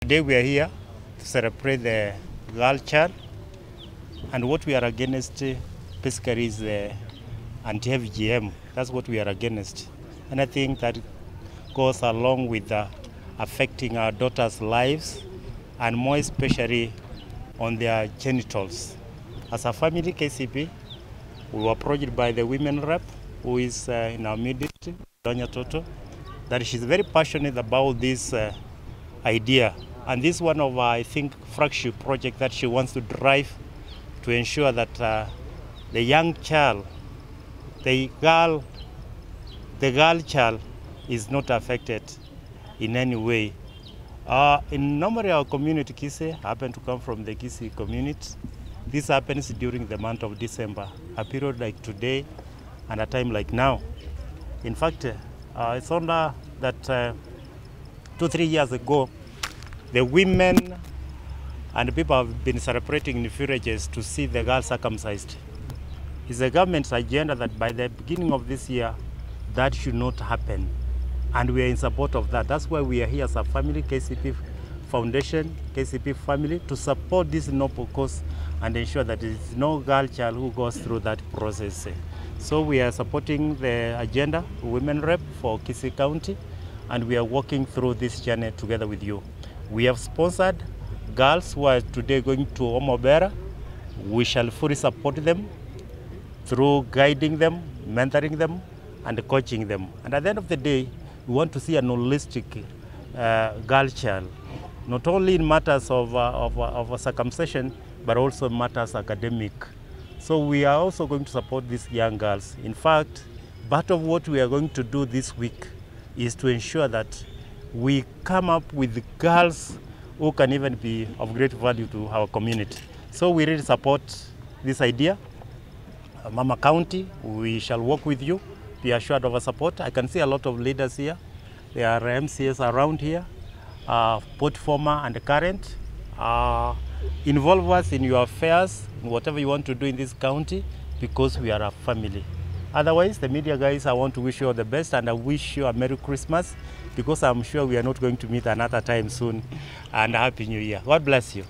Today we are here to celebrate the girl child, and what we are against basically is the anti-FGM. That's what we are against. And I think that goes along with affecting our daughters' lives, and more especially on their genitals. As a family, KCB, we were approached by the Women Rep, who is in our midst, Donya Toto, that she's very passionate about this idea. And this is one of our, I think, flagship project that she wants to drive to ensure that the young child, the girl child is not affected in any way. In normally our community, Kisii, happen to come from the Kisii community. This happens during the month of December, a period like today and a time like now. In fact, it's on that 2-3 years ago, the women and people have been celebrating in villages to see the girl circumcised. It's the government's agenda that by the beginning of this year, that should not happen. And we are in support of that. That's why we are here as a family, KCB Foundation, KCB family, to support this noble cause and ensure that there is no girl child who goes through that process. So we are supporting the agenda, Women Rep for Kisii County, and we are working through this journey together with you. We have sponsored girls who are today going to Omobera. We shall fully support them through guiding them, mentoring them, and coaching them. And at the end of the day, we want to see an holistic girl child, not only in matters of circumcision, but also matters academic. So we are also going to support these young girls. In fact, part of what we are going to do this week is to ensure that we come up with girls who can even be of great value to our community. So we really support this idea. Mama County, we shall work with you. Be assured of our support. I can see a lot of leaders here. There are MCS around here, both former and current. Involve us in your affairs, in whatever you want to do in this county, because we are a family. Otherwise, the media guys, I want to wish you all the best, and I wish you a Merry Christmas, because I'm sure we are not going to meet another time soon, and a Happy New Year. God bless you.